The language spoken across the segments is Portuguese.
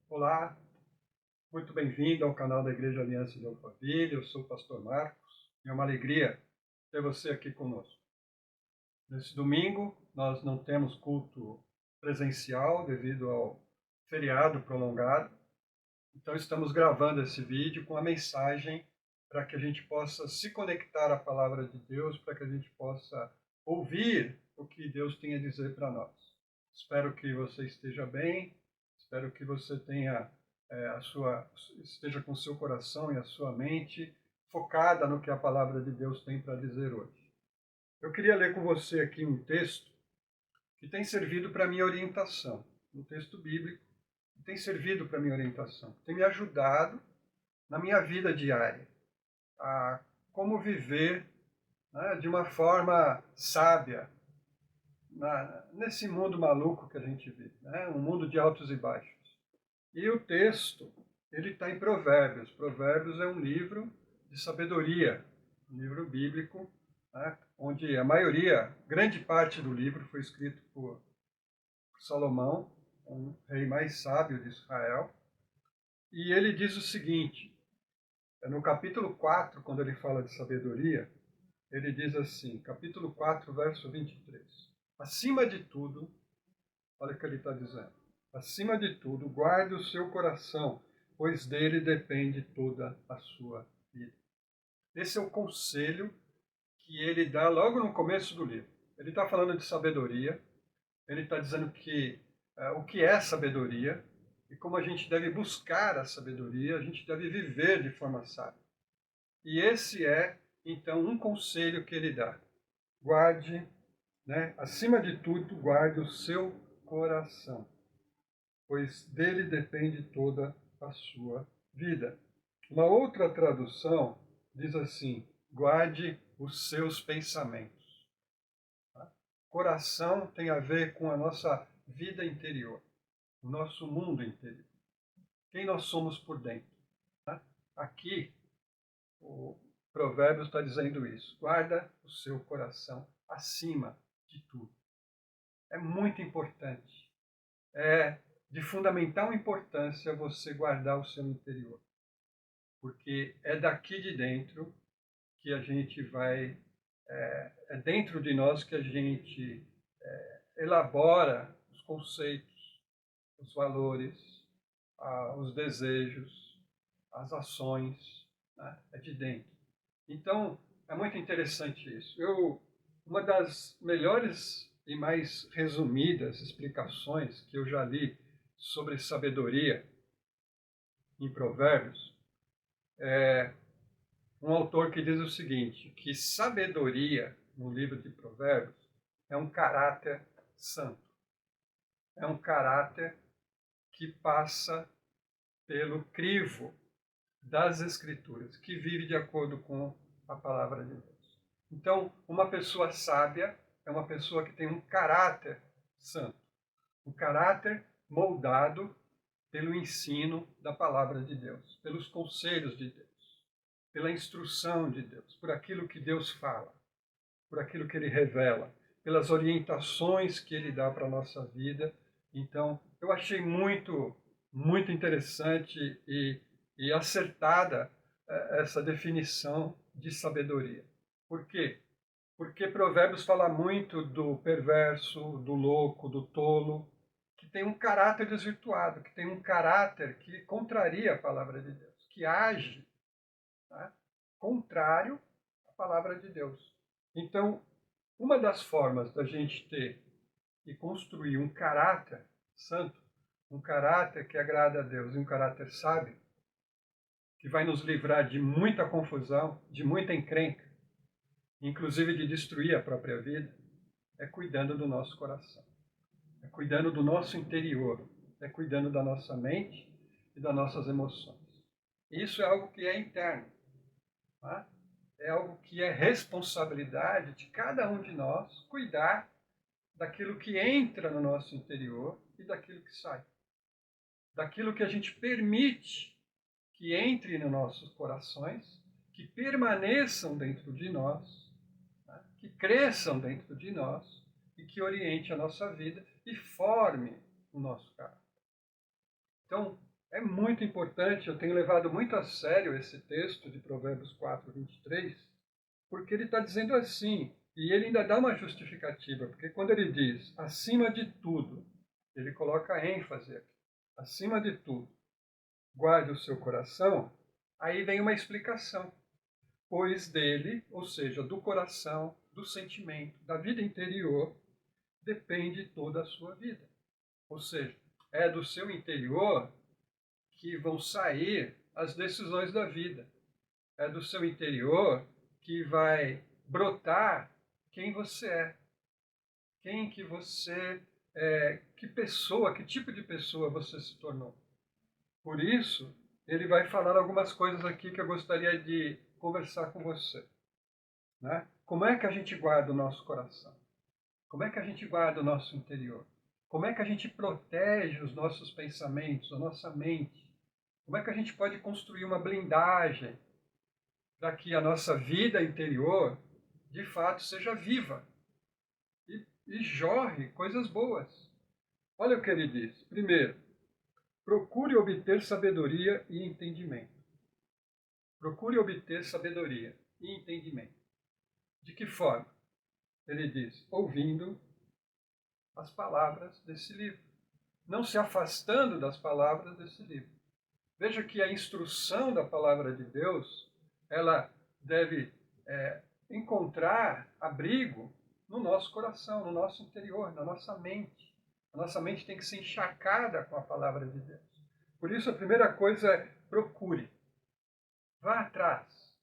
Olá, muito bem-vindo ao canal da Igreja Aliança de Alphaville. Eu sou o pastor Marcos e é uma alegria ter você aqui conosco. Nesse domingo, nós não temos culto presencial devido ao feriado prolongado, então estamos gravando esse vídeo com a mensagem para que a gente possa se conectar à palavra de Deus, para que a gente possa ouvir o que Deus tem a dizer para nós. Espero que você esteja bem, espero que você tenha esteja com seu coração e a sua mente focada no que a palavra de Deus tem para dizer hoje. Eu queria ler com você aqui um texto que tem servido para minha orientação, um texto bíblico que tem servido para minha orientação, tem me ajudado na minha vida diária a como viver, né, de uma forma sábia nesse mundo maluco que a gente vive, né, um mundo de altos e baixos. E o texto, ele está em Provérbios. Provérbios é um livro de sabedoria, um livro bíblico, né, onde a maioria, grande parte do livro foi escrito por Salomão, um rei mais sábio de Israel. E ele diz o seguinte, no capítulo 4, quando ele fala de sabedoria, ele diz assim, capítulo 4, verso 23. Acima de tudo, olha o que ele está dizendo. Acima de tudo, guarde o seu coração, pois dele depende toda a sua vida. Esse é o conselho que ele dá logo no começo do livro. Ele está falando de sabedoria, ele está dizendo que o que é sabedoria e como a gente deve buscar a sabedoria, a gente deve viver de forma sábia. E esse é, então, um conselho que ele dá. Guarde, né, acima de tudo, guarde o seu coração, pois dele depende toda a sua vida. Uma outra tradução diz assim: guarde os seus pensamentos. Tá? Coração tem a ver com a nossa vida interior, o nosso mundo interior. Quem nós somos por dentro. Tá? Aqui, o Provérbios está dizendo isso. Guarda o seu coração acima de tudo. É muito importante. É de fundamental importância você guardar o seu interior. Porque é daqui de dentro que a gente vai, é dentro de nós que a gente elabora os conceitos, os valores, os desejos, as ações, né? É de dentro. Então, é muito interessante isso. Uma das melhores e mais resumidas explicações que eu já li sobre sabedoria em Provérbios é um autor que diz o seguinte, que sabedoria, no livro de Provérbios, é um caráter santo. É um caráter que passa pelo crivo das Escrituras, que vive de acordo com a palavra de Deus. Então, uma pessoa sábia é uma pessoa que tem um caráter santo, um caráter moldado pelo ensino da palavra de Deus, pelos conselhos de Deus, pela instrução de Deus, por aquilo que Deus fala, por aquilo que Ele revela, pelas orientações que Ele dá para a nossa vida. Então, eu achei muito interessante e acertada essa definição de sabedoria. Por quê? Porque Provérbios fala muito do perverso, do louco, do tolo, que tem um caráter desvirtuado, que tem um caráter que contraria a palavra de Deus, que age, tá, contrário à palavra de Deus. Então, uma das formas da gente ter e construir um caráter santo, um caráter que agrada a Deus e um caráter sábio, que vai nos livrar de muita confusão, de muita encrenca, inclusive de destruir a própria vida, é cuidando do nosso coração, é cuidando do nosso interior, é cuidando da nossa mente e das nossas emoções. Isso é algo que é interno, tá? É algo que é responsabilidade de cada um de nós cuidar daquilo que entra no nosso interior e daquilo que sai. Daquilo que a gente permite que entre nos nossos corações, que permaneçam dentro de nós, né? Que cresçam dentro de nós e que oriente a nossa vida e forme o nosso caráter. Então, É muito importante, eu tenho levado muito a sério esse texto de Provérbios 4, 23, porque ele está dizendo assim, e ele ainda dá uma justificativa, porque quando ele diz, acima de tudo, ele coloca ênfase aqui, acima de tudo, guarde o seu coração, aí vem uma explicação, pois dele, ou seja, do coração, do sentimento, da vida interior, depende toda a sua vida. Ou seja, é do seu interior que vão sair as decisões da vida. É do seu interior que vai brotar quem você é. Quem que você é, que pessoa, que tipo de pessoa você se tornou. Por isso, ele vai falar algumas coisas aqui que eu gostaria de conversar com você. Né? Como é que a gente guarda o nosso coração? Como é que a gente guarda o nosso interior? Como é que a gente protege os nossos pensamentos, a nossa mente? Como é que a gente pode construir uma blindagem para que a nossa vida interior, de fato, seja viva e jorre coisas boas? Olha o que ele diz. Primeiro, procure obter sabedoria e entendimento. Procure obter sabedoria e entendimento. De que forma? Ele diz, ouvindo as palavras desse livro, não se afastando das palavras desse livro. Veja que a instrução da palavra de Deus, ela deve encontrar abrigo no nosso coração, no nosso interior, na nossa mente. A nossa mente tem que ser encharcada com a palavra de Deus. Por isso, a primeira coisa é procure. Vá atrás.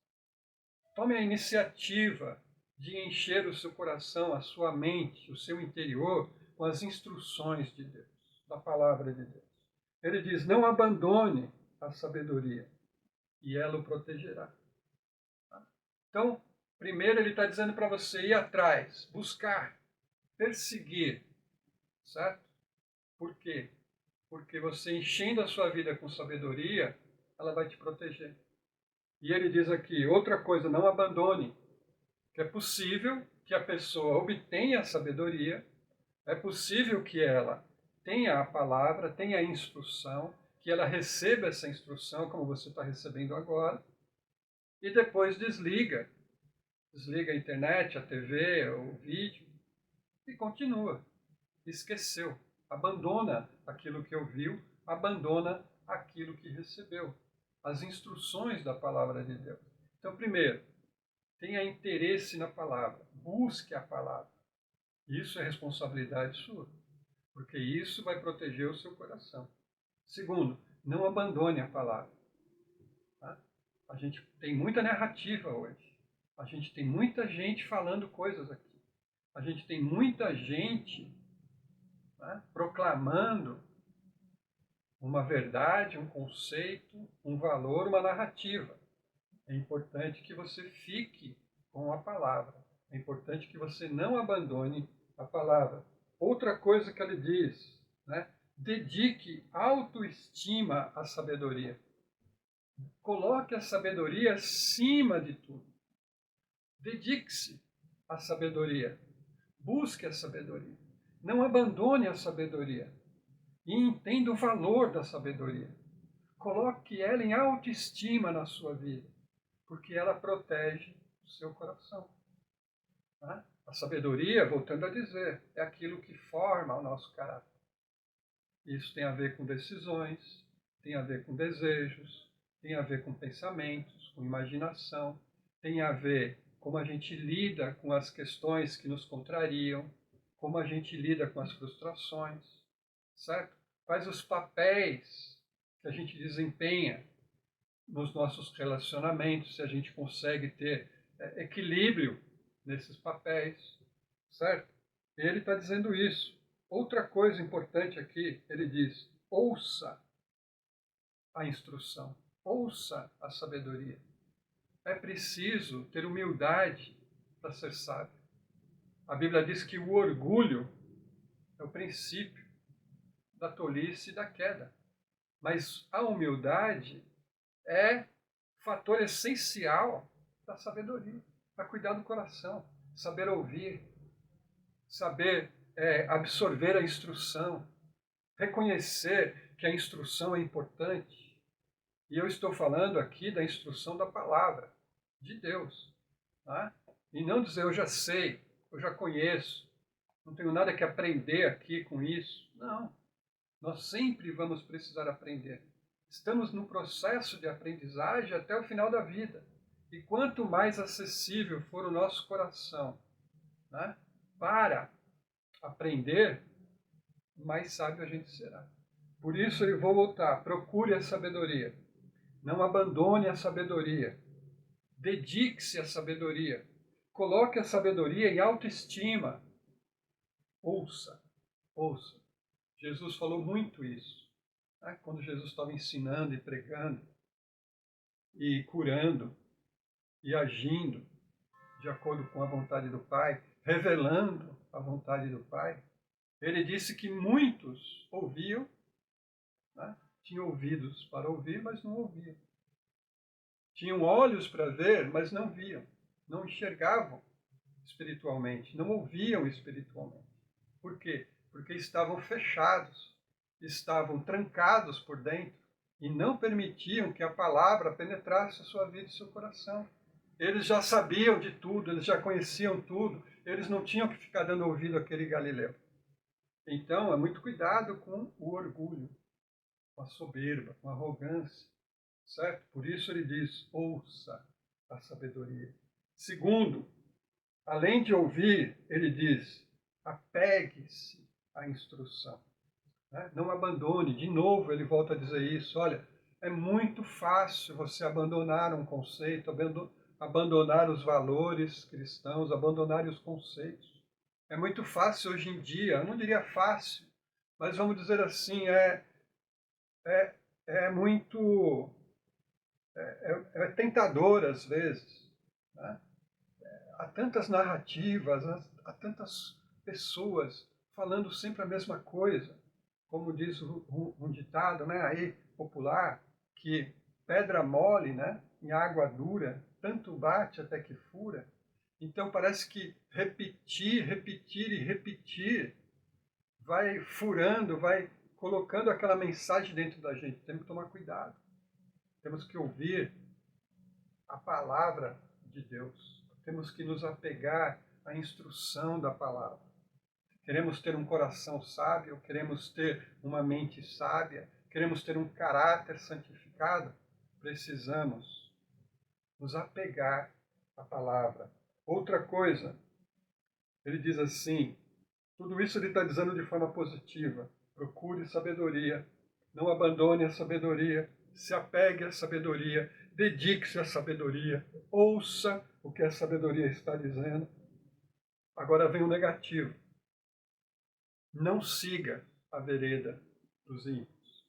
Tome a iniciativa de encher o seu coração, a sua mente, o seu interior com as instruções de Deus, da palavra de Deus. Ele diz, não abandone a sabedoria e ela o protegerá. Então, primeiro ele está dizendo para você ir atrás, buscar, perseguir, certo? Por quê? Porque você enchendo a sua vida com sabedoria, ela vai te proteger. E ele diz aqui, outra coisa, não abandone, que é possível que a pessoa obtenha a sabedoria, é possível que ela tenha a palavra, tenha a instrução, que ela receba essa instrução, como você está recebendo agora, e depois desliga. Desliga a internet, a TV, o vídeo, e continua. Esqueceu. Abandona aquilo que ouviu, abandona aquilo que recebeu. As instruções da palavra de Deus. Então, primeiro, tenha interesse na palavra. Busque a palavra. Isso é responsabilidade sua, porque isso vai proteger o seu coração. Segundo, não abandone a palavra. Tá? A gente tem muita narrativa hoje. A gente tem muita gente falando coisas aqui. A gente tem muita gente, né, proclamando uma verdade, um conceito, um valor, uma narrativa. É importante que você fique com a palavra. É importante que você não abandone a palavra. Outra coisa que ele diz, né? Dedique autoestima à sabedoria. Coloque a sabedoria acima de tudo. Dedique-se à sabedoria. Busque a sabedoria. Não abandone a sabedoria. E entenda o valor da sabedoria. Coloque ela em autoestima na sua vida, porque ela protege o seu coração. Tá? A sabedoria, voltando a dizer, é aquilo que forma o nosso caráter. Isso tem a ver com decisões, tem a ver com desejos, tem a ver com pensamentos, com imaginação, tem a ver como a gente lida com as questões que nos contrariam, como a gente lida com as frustrações, certo? Quais os papéis que a gente desempenha nos nossos relacionamentos, se a gente consegue ter equilíbrio nesses papéis, certo? Ele está dizendo isso. Outra coisa importante aqui, ele diz, ouça a instrução, ouça a sabedoria. É preciso ter humildade para ser sábio. A Bíblia diz que o orgulho é o princípio da tolice e da queda. Mas a humildade é fator essencial da sabedoria, para cuidar do coração, saber ouvir, saber absorver a instrução, reconhecer que a instrução é importante. E eu estou falando aqui da instrução da palavra de Deus. Tá? E não dizer, eu já sei, eu já conheço, não tenho nada que aprender aqui com isso. Não. Nós sempre vamos precisar aprender. Estamos no processo de aprendizagem até o final da vida. E quanto mais acessível for o nosso coração, né, para aprender, mais sábio a gente será. Por isso eu vou voltar. Procure a sabedoria. Não abandone a sabedoria. Dedique-se à sabedoria. Coloque a sabedoria em autoestima. Ouça, ouça. Jesus falou muito isso. Né? Quando Jesus estava ensinando e pregando, e curando, e agindo de acordo com a vontade do Pai, revelando a vontade do Pai, ele disse que muitos ouviam, né? Tinham ouvidos para ouvir, mas não ouviam. Tinham olhos para ver, mas não viam. Não enxergavam espiritualmente, não ouviam espiritualmente. Por quê? Porque estavam fechados, estavam trancados por dentro e não permitiam que a palavra penetrasse a sua vida e seu coração. Eles já sabiam de tudo, eles já conheciam tudo, eles não tinham que ficar dando ouvido àquele Galileu. Então, é muito cuidado com o orgulho, com a soberba, com a arrogância, certo? Por isso ele diz, ouça a sabedoria. Segundo, além de ouvir, ele diz, apegue-se à instrução. Né? Não abandone. De novo, ele volta a dizer isso. Olha, é muito fácil você abandonar um conceito, abandonar os valores cristãos, abandonar os conceitos. É muito fácil hoje em dia, eu não diria fácil, mas vamos dizer assim, é muito tentador às vezes. Né? Há tantas narrativas, há tantas pessoas falando sempre a mesma coisa. Como diz um ditado, né, aí, popular, que pedra mole, né, em água dura, tanto bate até que fura. Então parece que repetir, repetir e repetir vai furando, vai colocando aquela mensagem dentro da gente. Temos que tomar cuidado. Temos que ouvir a palavra de Deus. Temos que nos apegar à instrução da palavra. Queremos ter um coração sábio, queremos ter uma mente sábia, queremos ter um caráter santificado, precisamos nos apegar à palavra. Outra coisa, ele diz assim, tudo isso ele está dizendo de forma positiva. Procure sabedoria, não abandone a sabedoria, se apegue à sabedoria, dedique-se à sabedoria, ouça o que a sabedoria está dizendo. Agora vem o negativo. Não siga a vereda dos ímpios.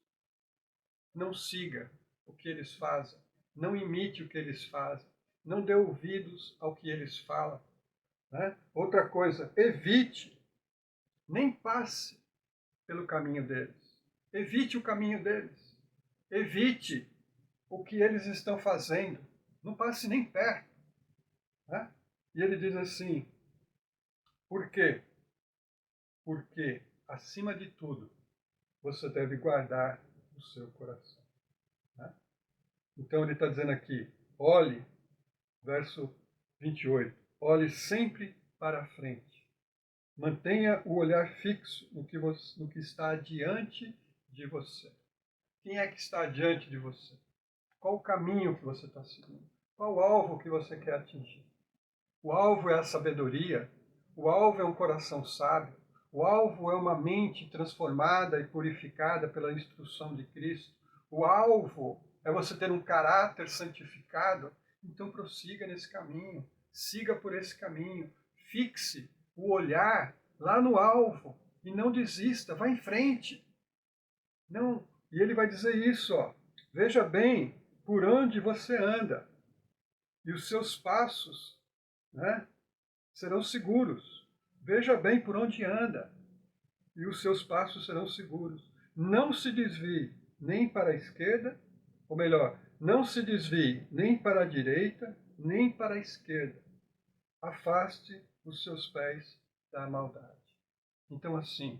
Não siga o que eles fazem. Não imite o que eles fazem. Não dê ouvidos ao que eles falam. Né? Outra coisa, evite, nem passe pelo caminho deles. Evite o caminho deles. Evite o que eles estão fazendo. Não passe nem perto. Né? E ele diz assim, por quê? Porque, acima de tudo, você deve guardar o seu coração. Né? Então ele está dizendo aqui, olhe, verso 28, olhe sempre para a frente. Mantenha o olhar fixo no que está diante de você. Quem é que está diante de você? Qual o caminho que você está seguindo? Qual o alvo que você quer atingir? O alvo é a sabedoria, o alvo é um coração sábio, o alvo é uma mente transformada e purificada pela instrução de Cristo, o alvo é você ter um caráter santificado. Então prossiga nesse caminho, siga por esse caminho, fixe o olhar lá no alvo e não desista, vá em frente. Não, e ele vai dizer isso, ó, veja bem por onde você anda e os seus passos, né, serão seguros. Veja bem por onde anda e os seus passos serão seguros. Não se desvie nem para a esquerda, ou melhor, não se desvie nem para a direita, nem para a esquerda. Afaste os seus pés da maldade. Então assim,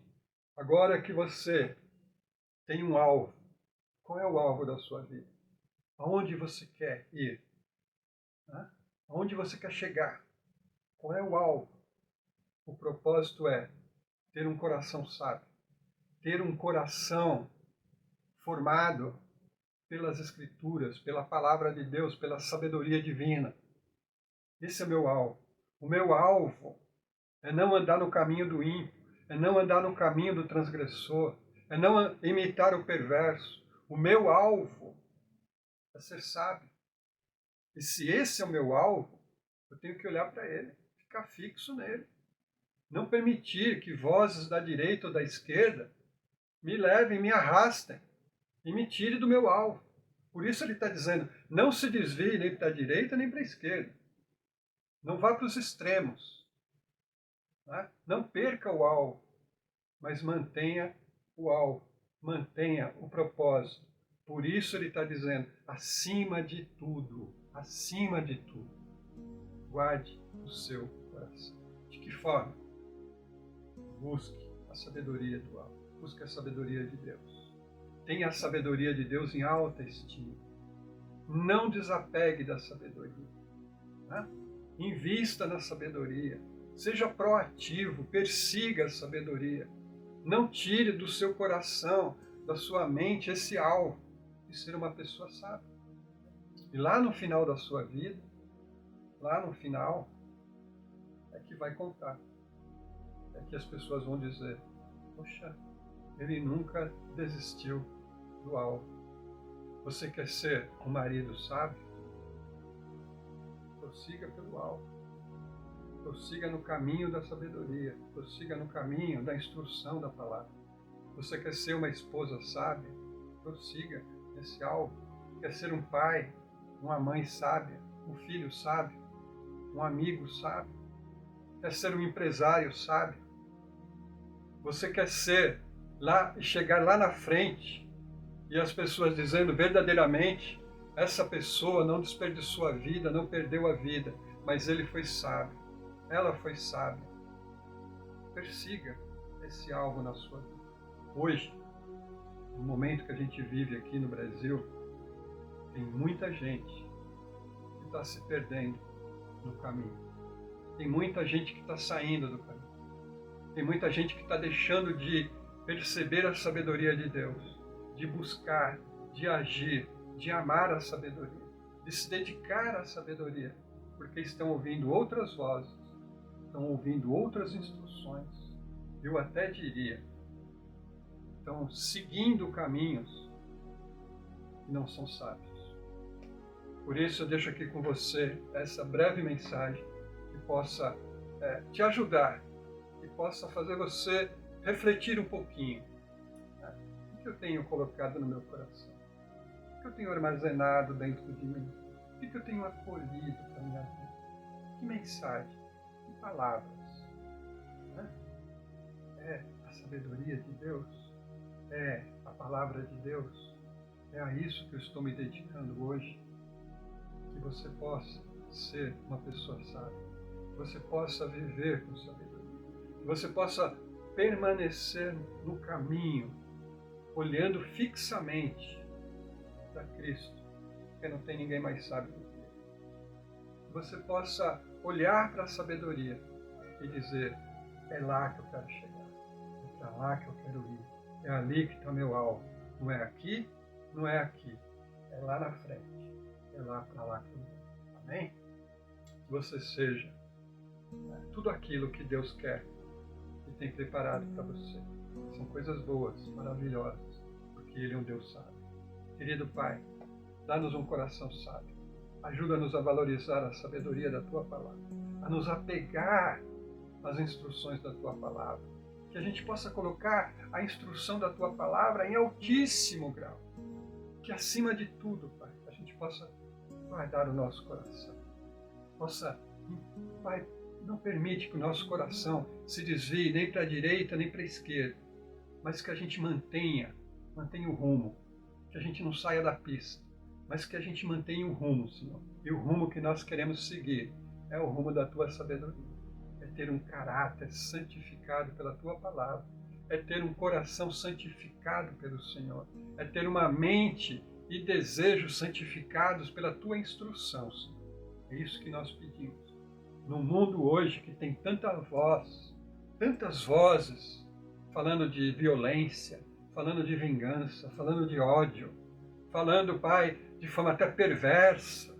agora que você tem um alvo. Qual é o alvo da sua vida? Aonde você quer ir? Né? Aonde você quer chegar? Qual é o alvo? O propósito é ter um coração sábio, ter um coração formado pelas Escrituras, pela palavra de Deus, pela sabedoria divina. Esse é o meu alvo. O meu alvo é não andar no caminho do ímpio, é não andar no caminho do transgressor, é não imitar o perverso. O meu alvo é ser sábio. E se esse é o meu alvo, eu tenho que olhar para ele, ficar fixo nele. Não permitir que vozes da direita ou da esquerda me levem, me arrastem e me tirem do meu alvo. Por isso ele está dizendo, não se desvie nem para a direita nem para a esquerda. Não vá para os extremos. Né? Não perca o alvo, mas mantenha o alvo, mantenha o propósito. Por isso ele está dizendo, acima de tudo, guarde o seu coração. De que forma? Busque a sabedoria do alto, busque a sabedoria de Deus. Tenha a sabedoria de Deus em alta estima. Não desapegue da sabedoria. Né? Invista na sabedoria. Seja proativo, persiga a sabedoria. Não tire do seu coração, da sua mente, esse alvo de ser uma pessoa sábia. E lá no final da sua vida, lá no final, é que vai contar. É que as pessoas vão dizer, poxa, ele nunca desistiu do alvo. Você quer ser um marido sábio? Prossiga pelo alvo. Prossiga no caminho da sabedoria. Prossiga no caminho da instrução da palavra. Você quer ser uma esposa sábia? Prossiga nesse alvo. Quer ser um pai, uma mãe sábia, um filho sábio, um amigo sábio? Quer ser um empresário sábio? Você quer ser lá e chegar lá na frente e as pessoas dizendo verdadeiramente, essa pessoa não desperdiçou a vida, não perdeu a vida, mas ele foi sábio, ela foi sábia. Persiga esse alvo na sua vida. Hoje, no momento que a gente vive aqui no Brasil, tem muita gente que está se perdendo no caminho. Tem muita gente que está saindo do caminho. Tem muita gente que está deixando de perceber a sabedoria de Deus, de buscar, de agir, de amar a sabedoria, de se dedicar à sabedoria, porque estão ouvindo outras vozes, estão ouvindo outras instruções. Eu até diria, estão seguindo caminhos que não são sábios. Por isso eu deixo aqui com você essa breve mensagem que possa te ajudar, que possa fazer você refletir um pouquinho. Né? O que eu tenho colocado no meu coração? O que eu tenho armazenado dentro de mim? O que eu tenho acolhido para a minha vida? Que mensagem? Que palavras? Né? É a sabedoria de Deus? É a palavra de Deus? É a isso que eu estou me dedicando hoje? Que você possa ser uma pessoa sábia, que você possa viver com sabedoria, que você possa permanecer no caminho, olhando fixamente para Cristo, porque não tem ninguém mais sábio do que Ele. Que você possa olhar para a sabedoria e dizer, é lá que eu quero chegar, é para lá que eu quero ir, é ali que está meu alvo, não é aqui, não é aqui, é lá na frente, é lá para lá que eu vou. Amém? Que você seja tudo aquilo que Deus quer e tem preparado para você. São coisas boas, maravilhosas, porque Ele é um Deus sábio. Querido Pai, dá-nos um coração sábio. Ajuda-nos a valorizar a sabedoria da Tua Palavra, a nos apegar às instruções da Tua Palavra, que a gente possa colocar a instrução da Tua Palavra em altíssimo grau, que acima de tudo, Pai, a gente possa guardar o nosso coração, Pai, não permite que o nosso coração se desvie nem para a direita nem para a esquerda, mas que a gente mantenha o rumo, que a gente não saia da pista, mas que a gente mantenha o rumo, Senhor. E o rumo que nós queremos seguir é o rumo da Tua sabedoria, é ter um caráter santificado pela Tua Palavra, é ter um coração santificado pelo Senhor, é ter uma mente e desejos santificados pela tua instrução, Senhor. É isso que nós pedimos. No mundo hoje que tem tanta voz, tantas vozes, falando de violência, falando de vingança, falando de ódio, falando, Pai, de forma até perversa.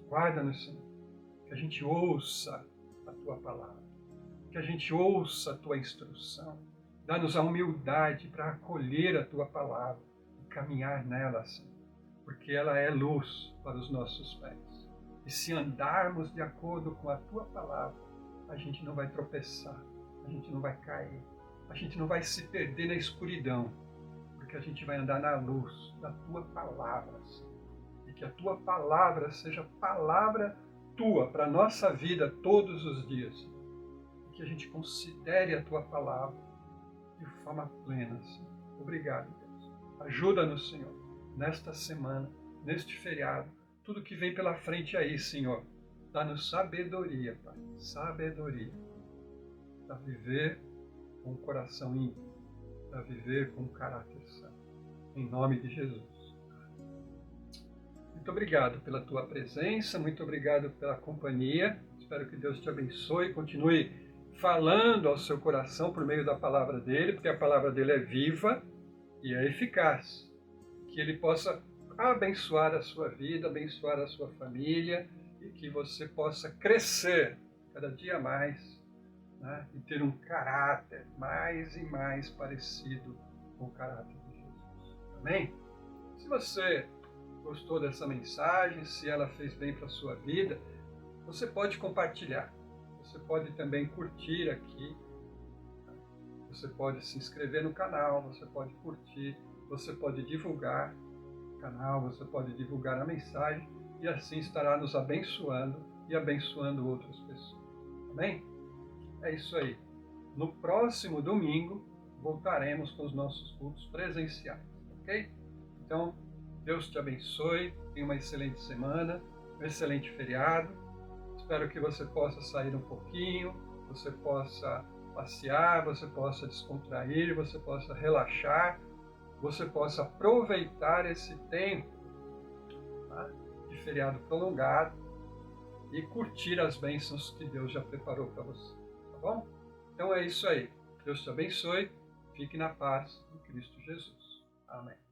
Guarda-nos, Senhor, que a gente ouça a tua palavra, que a gente ouça a tua instrução. Dá-nos a humildade para acolher a tua palavra e caminhar nela, Senhor, porque ela é luz para os nossos pés. E se andarmos de acordo com a tua palavra, a gente não vai tropeçar, a gente não vai cair, a gente não vai se perder na escuridão, porque a gente vai andar na luz da tua palavra, Senhor. E que a tua palavra seja palavra tua para a nossa vida todos os dias. E que a gente considere a tua palavra de forma plena, Senhor. Obrigado, Deus. Ajuda-nos, Senhor, nesta semana, neste feriado, tudo que vem pela frente aí, Senhor. Dá-nos sabedoria, Pai. Sabedoria. Para viver com o coração íntimo. Para viver com o caráter santo. Em nome de Jesus. Muito obrigado pela tua presença. Muito obrigado pela companhia. Espero que Deus te abençoe. Continue falando ao seu coração por meio da palavra dele, porque a palavra dele é viva e é eficaz. Que ele possa abençoar a sua vida, abençoar a sua família e que você possa crescer cada dia mais, né, e ter um caráter mais e mais parecido com o caráter de Jesus. Amém? Se você gostou dessa mensagem, se ela fez bem para a sua vida, você pode compartilhar. Você pode também curtir aqui. Você pode se inscrever no canal, você pode curtir, você pode divulgar o canal, você pode divulgar a mensagem e assim estará nos abençoando e abençoando outras pessoas. Amém? É isso aí. No próximo domingo voltaremos com os nossos cultos presenciais, ok? Então, Deus te abençoe, tenha uma excelente semana, um excelente feriado. Espero que você possa sair um pouquinho, você possa passear, você possa descontrair, você possa relaxar, você possa aproveitar esse tempo, tá, de feriado prolongado e curtir as bênçãos que Deus já preparou para você, tá bom? Então é isso aí. Deus te abençoe, fique na paz de Cristo Jesus. Amém.